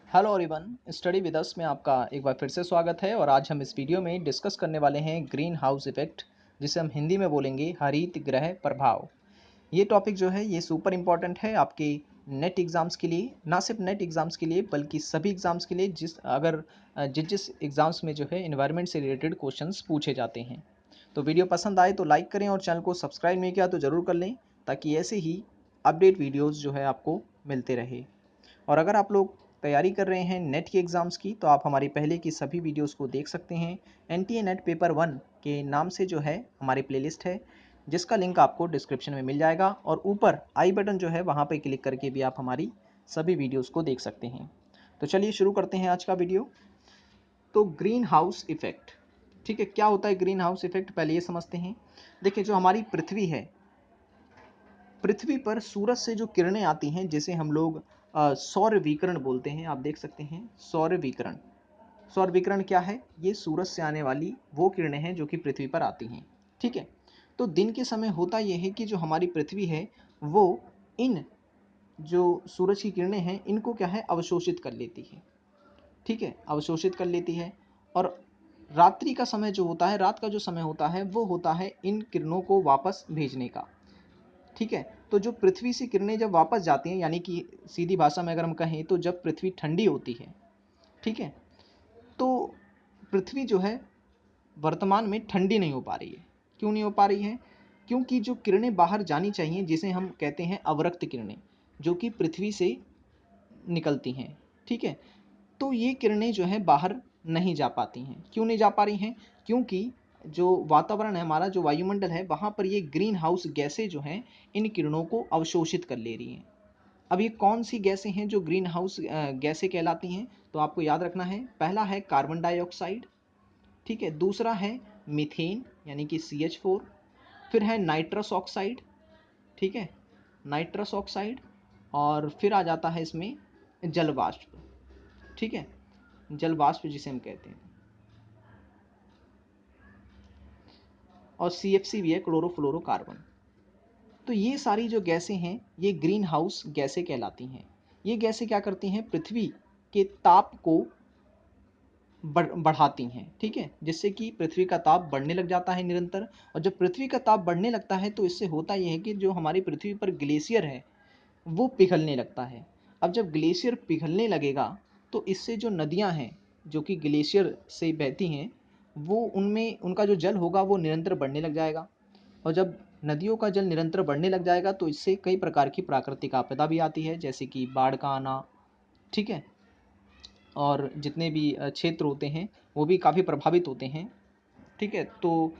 Hello everyone, study with us में आपका एक बार फिर से स्वागत है। और आज हम इस वीडियो में डिस्कस करने वाले हैं ग्रीन हाउस इफेक्ट, जिसे हम हिंदी में बोलेंगे हरित ग्रह प्रभाव। ये टॉपिक जो है ये सुपर इम्पॉर्टेंट है आपके नेट एग्ज़ाम्स के लिए, ना सिर्फ नेट एग्ज़ाम्स के लिए बल्कि सभी एग्ज़ाम्स के लिए, जिस एग्ज़ाम्स में जो है इन्वायरमेंट से रिलेटेड क्वेश्चंस पूछे जाते हैं। तो वीडियो पसंद आए तो लाइक करें और चैनल को सब्सक्राइब नहीं किया तो ज़रूर कर लें, ताकि ऐसे ही अपडेट वीडियोज़ जो है आपको मिलते रहे। और अगर आप लोग तैयारी कर रहे हैं नेट के एग्ज़ाम्स की, तो आप हमारी पहले की सभी वीडियोस को देख सकते हैं। एनटीए नेट पेपर 1 के नाम से जो है हमारी प्लेलिस्ट है, जिसका लिंक आपको डिस्क्रिप्शन में मिल जाएगा, और ऊपर आई बटन जो है वहाँ पे क्लिक करके भी आप हमारी सभी वीडियोस को देख सकते हैं। तो चलिए शुरू करते हैं आज का वीडियो। तो ग्रीन हाउस इफेक्ट, ठीक है, क्या होता है ग्रीन हाउस इफेक्ट, पहले ये समझते हैं। देखिए, जो हमारी पृथ्वी है, पृथ्वी पर सूरज से जो किरणें आती हैं, जिसे हम लोग सौर विकिरण बोलते हैं, आप देख सकते हैं सौर विकिरण। सौर विकिरण क्या है? ये सूरज से आने वाली वो किरणें हैं जो कि पृथ्वी पर आती हैं, ठीक है। तो दिन के समय होता यह है कि जो हमारी पृथ्वी है वो इन जो सूरज की किरणें हैं इनको क्या है, अवशोषित कर लेती है, ठीक है, अवशोषित कर लेती है। और रात्रि का समय जो होता है, रात का जो समय होता है, वो होता है इन किरणों को वापस भेजने का, ठीक है। तो जो पृथ्वी से किरणें जब वापस जाती हैं, यानी कि सीधी भाषा में अगर हम कहें तो जब पृथ्वी ठंडी होती है, ठीक है, तो पृथ्वी जो है वर्तमान में ठंडी नहीं हो पा रही है। क्यों नहीं हो पा रही है? क्योंकि जो किरणें बाहर जानी चाहिए, जिसे हम कहते हैं अवरक्त किरणें, जो कि पृथ्वी से निकलती हैं, ठीक है, तो ये किरणें जो है बाहर नहीं जा पाती हैं। क्यों नहीं जा पा रही हैं? क्योंकि जो वातावरण है हमारा, जो वायुमंडल है, वहाँ पर ये ग्रीन हाउस गैसें जो हैं इन किरणों को अवशोषित कर ले रही हैं। अब ये कौन सी गैसें हैं जो ग्रीन हाउस गैसें कहलाती हैं? तो आपको याद रखना है, पहला है कार्बन डाइऑक्साइड, ठीक है, दूसरा है मीथेन यानी कि CH4, फिर है नाइट्रस ऑक्साइड, ठीक है, नाइट्रस ऑक्साइड, और फिर आ जाता है इसमें जल वाष्प, ठीक है, जल वाष्प जिसे हम कहते हैं, और CFC भी है, क्लोरोफ्लोरोकार्बन। तो ये सारी जो गैसें हैं ये ग्रीन हाउस गैसें कहलाती हैं। ये गैसें क्या करती हैं? पृथ्वी के ताप को बढ़ाती हैं, ठीक है, जिससे कि पृथ्वी का ताप बढ़ने लग जाता है निरंतर। और जब पृथ्वी का ताप बढ़ने लगता है तो इससे होता यह है कि जो हमारी पृथ्वी पर ग्लेशियर है वो पिघलने लगता है। अब जब ग्लेशियर पिघलने लगेगा तो इससे जो नदियां हैं जो कि ग्लेशियर से बहती हैं, वो उनमें उनका जो जल होगा वो निरंतर बढ़ने लग जाएगा। और जब नदियों का जल निरंतर बढ़ने लग जाएगा तो इससे कई प्रकार की प्राकृतिक आपदा भी आती है, जैसे कि बाढ़ का आना, ठीक है, और जितने भी क्षेत्र होते हैं वो भी काफ़ी प्रभावित होते हैं, ठीक है। तो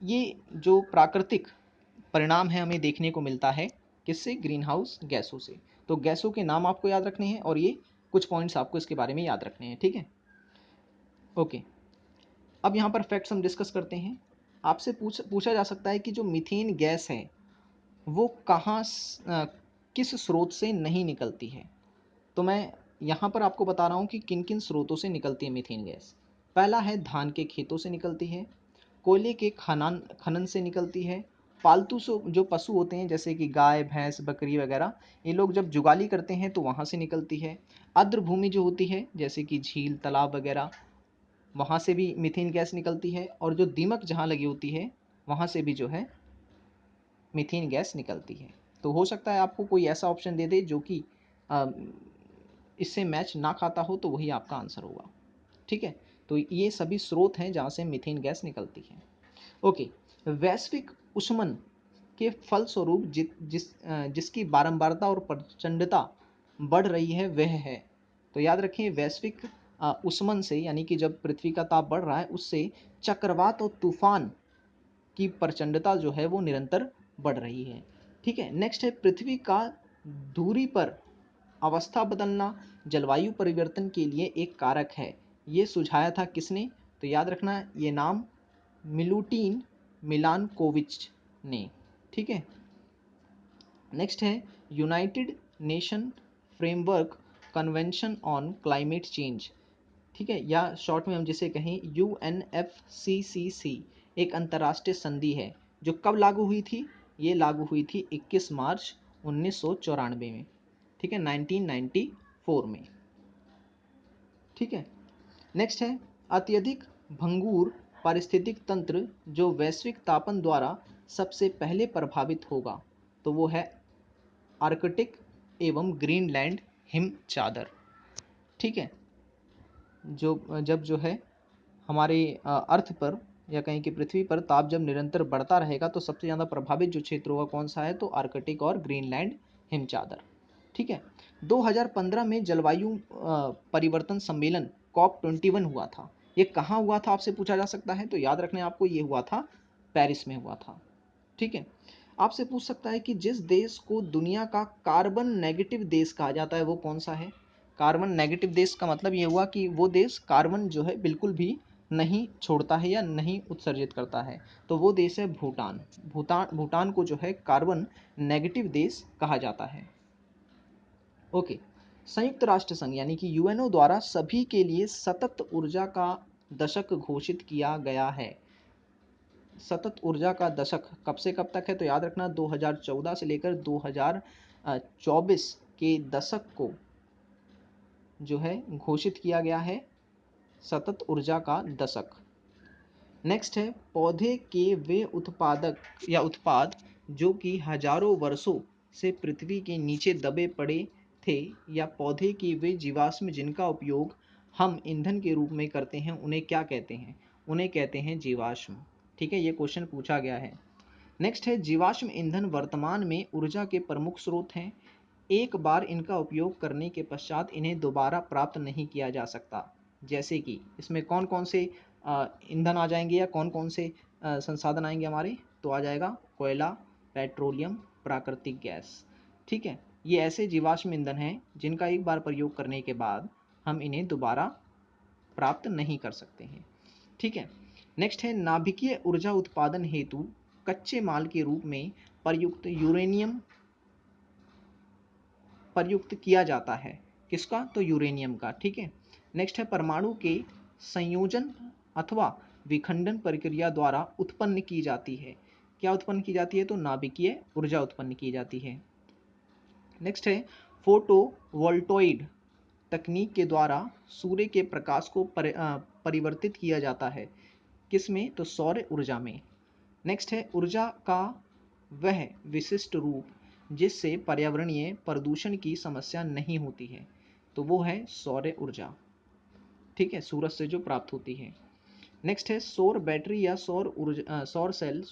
ये जो प्राकृतिक परिणाम है हमें देखने को मिलता है किससे? ग्रीन हाउस गैसों से। तो गैसों के नाम आपको याद रखने हैं और ये कुछ पॉइंट्स आपको इसके बारे में याद रखने हैं, ठीक है। ओके, अब यहाँ पर फैक्ट्स हम डिस्कस करते हैं। आपसे पूछा जा सकता है कि जो मीथेन गैस है वो किस स्रोत से नहीं निकलती है। तो मैं यहाँ पर आपको बता रहा हूँ कि किन किन स्रोतों से निकलती है मीथेन गैस। पहला है, धान के खेतों से निकलती है, कोयले के खनन खनन से निकलती है, पालतू जो पशु होते हैं जैसे कि गाय भैंस बकरी वगैरह, ये लोग जब जुगाली करते हैं तो वहाँ से निकलती है। आर्द्र भूमि जो होती है जैसे कि झील तालाब वगैरह, वहाँ से भी मीथेन गैस निकलती है। और जो दीमक जहाँ लगी होती है वहाँ से भी जो है मीथेन गैस निकलती है। तो हो सकता है आपको कोई ऐसा ऑप्शन दे दे जो कि इससे मैच ना खाता हो, तो वही आपका आंसर होगा, ठीक है। तो ये सभी स्रोत हैं जहाँ से मीथेन गैस निकलती है। ओके, वैश्विक ऊष्मन के फलस्वरूप जिसकी बारंबारता और प्रचंडता बढ़ रही है वह है। तो याद रखें, वैश्विक ऊष्मन से, यानी कि जब पृथ्वी का ताप बढ़ रहा है उससे चक्रवात और तूफान की प्रचंडता जो है वो निरंतर बढ़ रही है, ठीक है। नेक्स्ट है, पृथ्वी का दूरी पर अवस्था बदलना जलवायु परिवर्तन के लिए एक कारक है। ये सुझाया था किसने? तो याद रखना, ये नाम मिलूटीन मिलानकोविच ने, ठीक है। नेक्स्ट है, United nation framework convention on climate change, ठीक है, या शॉर्ट में हम जिसे कहें UNFCCC, एक अंतर्राष्ट्रीय संधि है जो कब लागू हुई थी? ये लागू हुई थी 21 मार्च 1994 में, ठीक है, 1994 में। ठीक है। नेक्स्ट है अत्यधिक भंगुर पारिस्थितिक तंत्र जो वैश्विक तापन द्वारा सबसे पहले प्रभावित होगा, तो वो है आर्कटिक एवं ग्रीनलैंड हिम चादर। ठीक है, जो है हमारे अर्थ पर या कहीं की पृथ्वी पर ताप जब निरंतर बढ़ता रहेगा तो सबसे ज़्यादा प्रभावित जो क्षेत्र होगा कौन सा है, तो आर्कटिक और ग्रीनलैंड हिमचादर। ठीक है। 2015 में जलवायु परिवर्तन सम्मेलन COP21 हुआ था। ये कहाँ हुआ था आपसे पूछा जा सकता है, तो याद रखना आपको ये हुआ था पेरिस में हुआ था। ठीक है। आपसे पूछ सकता है कि जिस देश को दुनिया का कार्बन नेगेटिव देश कहा जाता है वो कौन सा है। कार्बन नेगेटिव देश का मतलब ये हुआ कि वो देश कार्बन जो है बिल्कुल भी नहीं छोड़ता है या नहीं उत्सर्जित करता है, तो वो देश है भूटान। भूटान को जो है कार्बन नेगेटिव देश कहा जाता है। ओके। संयुक्त राष्ट्र संघ यानी कि यूएनओ द्वारा सभी के लिए सतत ऊर्जा का दशक घोषित किया गया है। सतत ऊर्जा का दशक कब से कब तक है, तो याद रखना 2014 से लेकर 2024 के दशक को जो है घोषित किया गया है सतत ऊर्जा का दशक। नेक्स्ट है पौधे के वे उत्पादक या उत्पाद जो कि हजारों वर्षों से पृथ्वी के नीचे दबे पड़े थे, या पौधे के वे जीवाश्म जिनका उपयोग हम ईंधन के रूप में करते हैं उन्हें क्या कहते हैं, उन्हें कहते हैं जीवाश्म। ठीक है, ये क्वेश्चन पूछा गया है। नेक्स्ट है जीवाश्म ईंधन वर्तमान में ऊर्जा के प्रमुख स्रोत हैं। एक बार इनका उपयोग करने के पश्चात इन्हें दोबारा प्राप्त नहीं किया जा सकता। जैसे कि इसमें कौन कौन से ईंधन आ जाएंगे या कौन कौन से संसाधन आएंगे हमारे, तो आ जाएगा कोयला, पेट्रोलियम, प्राकृतिक गैस। ठीक है, ये ऐसे जीवाश्म ईंधन हैं जिनका एक बार प्रयोग करने के बाद हम इन्हें दोबारा प्राप्त नहीं कर सकते हैं। ठीक है। नेक्स्ट है नाभिकीय ऊर्जा उत्पादन हेतु कच्चे माल के रूप में प्रयुक्त यूरेनियम प्रयुक्त किया जाता है। किसका, तो यूरेनियम का। ठीक है। नेक्स्ट है परमाणु के संयोजन अथवा विखंडन प्रक्रिया द्वारा उत्पन्न की जाती है। क्या उत्पन्न की जाती है, तो नाभिकीय ऊर्जा उत्पन्न की जाती है। नेक्स्ट है फोटोवोल्टोइड तकनीक के द्वारा सूर्य के प्रकाश को परिवर्तित किया जाता है। किसमें, तो सौर ऊर्जा में। नेक्स्ट है ऊर्जा का वह विशिष्ट रूप जिससे पर्यावरणीय प्रदूषण की समस्या नहीं होती है, तो वो है सौर ऊर्जा। ठीक है, सूरज से जो प्राप्त होती है। नेक्स्ट है सौर बैटरी या सौर सेल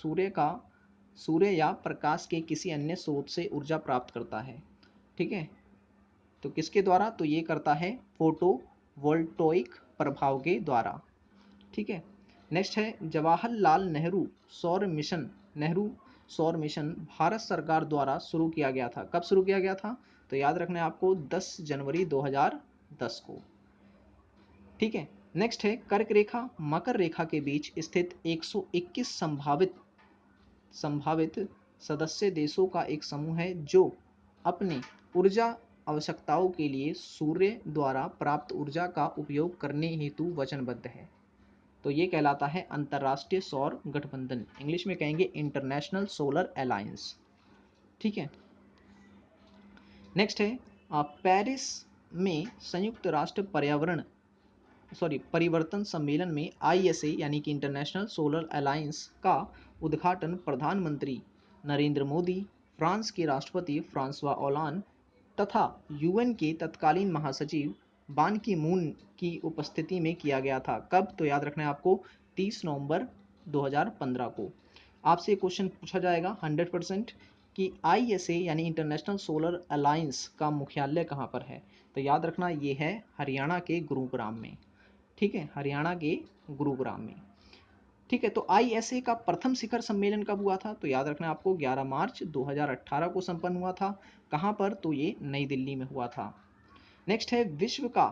सूर्य या प्रकाश के किसी अन्य स्रोत से ऊर्जा प्राप्त करता है। ठीक है, तो किसके द्वारा, तो ये करता है फोटोवोल्टोइक प्रभाव के द्वारा। ठीक है। नेक्स्ट है जवाहरलाल नेहरू सौर मिशन भारत सरकार द्वारा शुरू किया गया था। कब शुरू किया गया था, तो याद रखना है आपको 10 जनवरी 2010 को। ठीक है। नेक्स्ट है कर्क रेखा मकर रेखा के बीच स्थित 121 संभावित सदस्य देशों का एक समूह है जो अपनी ऊर्जा आवश्यकताओं के लिए सूर्य द्वारा प्राप्त ऊर्जा का उपयोग करने हेतु वचनबद्ध है, तो ये कहलाता है अंतर्राष्ट्रीय सौर गठबंधन। इंग्लिश में कहेंगे इंटरनेशनल सोलर अलायंस। ठीक है। नेक्स्ट है पेरिस में संयुक्त राष्ट्र परिवर्तन सम्मेलन में ISA यानी कि इंटरनेशनल सोलर अलायंस का उद्घाटन प्रधानमंत्री नरेंद्र मोदी, फ्रांस के राष्ट्रपति फ्रांसवा ओलांद तथा UN के तत्कालीन महासचिव बान की मून की उपस्थिति में किया गया था। कब, तो याद रखना है आपको 30 नवंबर 2015 को। आपसे क्वेश्चन पूछा जाएगा 100% कि ISA यानी इंटरनेशनल सोलर अलायंस का मुख्यालय कहाँ पर है, तो याद रखना ये है हरियाणा के गुरुग्राम में। ठीक है, हरियाणा के गुरुग्राम में। ठीक है, तो ISA का प्रथम शिखर सम्मेलन कब हुआ था, तो याद रखना आपको 11 मार्च 2018 को संपन्न हुआ था। कहाँ पर, तो ये नई दिल्ली में हुआ था। नेक्स्ट है विश्व का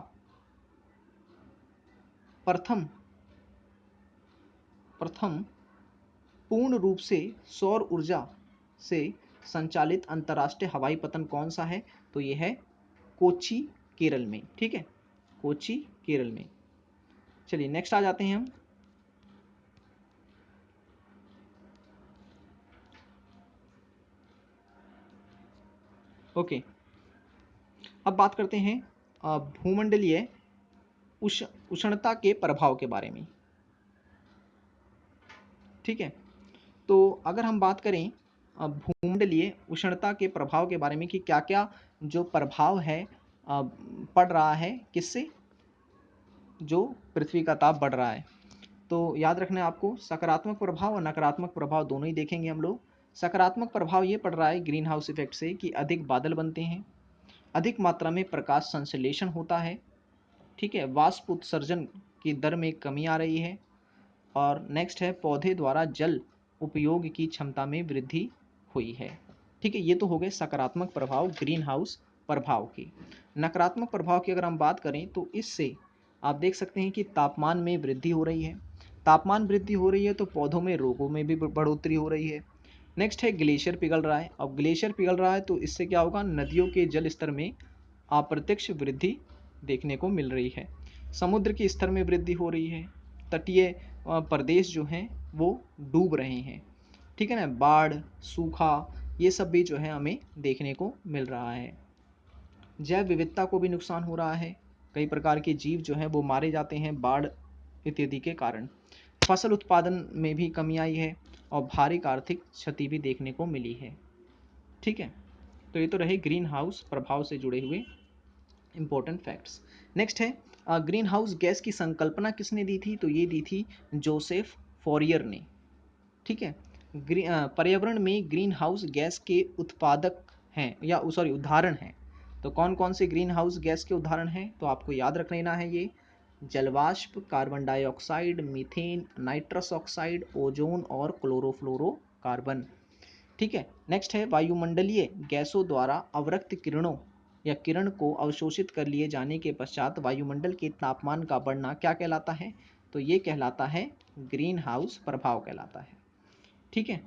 प्रथम पूर्ण रूप से सौर ऊर्जा से संचालित अंतर्राष्ट्रीय हवाई पतन कौन सा है, तो ये है कोच्चि केरल में। ठीक है, कोच्चि केरल में। चलिए नेक्स्ट आ जाते हैं हम। ओके, अब बात करते हैं भूमंडलीय उष्णता के प्रभाव के बारे में। ठीक है, तो अगर हम बात करें भूमंडलीय उष्णता के प्रभाव के बारे में कि क्या क्या जो प्रभाव है पड़ रहा है, किससे, जो पृथ्वी का ताप बढ़ रहा है। तो याद रखना है आपको, सकारात्मक प्रभाव और नकारात्मक प्रभाव दोनों ही देखेंगे हम लोग। सकारात्मक प्रभाव ये पड़ रहा है ग्रीन हाउस इफेक्ट से कि अधिक बादल बनते हैं, अधिक मात्रा में प्रकाश संश्लेषण होता है, ठीक है, वाष्प उत्सर्जन की दर में कमी आ रही है, और नेक्स्ट है पौधे द्वारा जल उपयोग की क्षमता में वृद्धि हुई है। ठीक है, ये तो हो गए सकारात्मक प्रभाव ग्रीन हाउस प्रभाव की। नकारात्मक प्रभाव की अगर हम बात करें तो इससे आप देख सकते हैं कि तापमान में वृद्धि हो रही है। तापमान वृद्धि हो रही है तो पौधों में रोगों में भी बढ़ोतरी हो रही है। नेक्स्ट है ग्लेशियर पिघल रहा है। अब ग्लेशियर पिघल रहा है तो इससे क्या होगा, नदियों के जल स्तर में अप्रत्यक्ष वृद्धि देखने को मिल रही है। समुद्र के स्तर में वृद्धि हो रही है। तटीय प्रदेश जो हैं वो डूब रहे हैं। ठीक है ना, बाढ़, सूखा, ये सब भी जो है हमें देखने को मिल रहा है। जैव विविधता को भी नुकसान हो रहा है। कई प्रकार के जीव जो हैं वो मारे जाते हैं बाढ़ इत्यादि के कारण। फसल उत्पादन में भी कमी आई है और भारी आर्थिक क्षति भी देखने को मिली है। ठीक है, तो ये तो रहे ग्रीन हाउस प्रभाव से जुड़े हुए इंपॉर्टेंट फैक्ट्स। नेक्स्ट है ग्रीन हाउस गैस की संकल्पना किसने दी थी, तो ये दी थी जोसेफ फॉरियर ने। ठीक है, पर्यावरण में ग्रीन हाउस गैस के उत्पादक हैं या सॉरी उदाहरण हैं। तो कौन कौन से ग्रीन हाउस गैस के उदाहरण हैं, तो आपको याद रख लेना है ये जलवाष्प, carbon dioxide, methane, nitrous oxide, ozone और क्लोरोफ्लोरोकार्बन। ठीक है, नेक्स्ट है वायुमंडलीय गैसों द्वारा अवरक्त किरणों या किरण को अवशोषित कर लिए जाने के पश्चात वायुमंडल के तापमान का बढ़ना क्या कहलाता है, तो ये कहलाता है ग्रीन हाउस प्रभाव कहलाता है। ठीक है,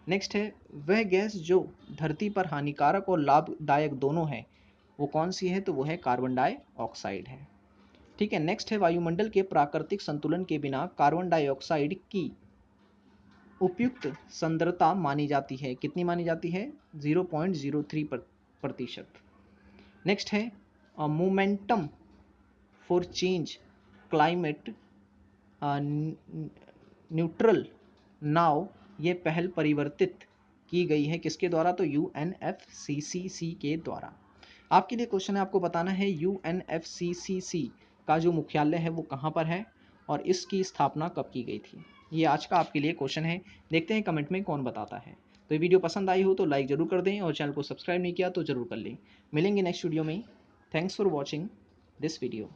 नेक्स्ट है वह गैस जो धरती पर हानिकारक और लाभदायक दोनों है, वो कौन सी है, तो वो है कार्बन डाइऑक्साइड है। ठीक है, नेक्स्ट है वायुमंडल के प्राकृतिक संतुलन के बिना कार्बन डाइऑक्साइड की उपयुक्त सांद्रता मानी जाती है, कितनी मानी जाती है, 0.03%। नेक्स्ट है momentum for change climate neutral now, ये पहल परिवर्तित की गई है किसके द्वारा, तो UNFCCC के द्वारा। आपके लिए क्वेश्चन है, आपको बताना है UNFCCC का जो मुख्यालय है वो कहाँ पर है और इसकी स्थापना कब की गई थी। ये आज का आपके लिए क्वेश्चन है, देखते हैं कमेंट में कौन बताता है। तो ये वीडियो पसंद आई हो तो लाइक जरूर कर दें और चैनल को सब्सक्राइब नहीं किया तो जरूर कर लें। मिलेंगे नेक्स्ट वीडियो में। Thanks for watching this video.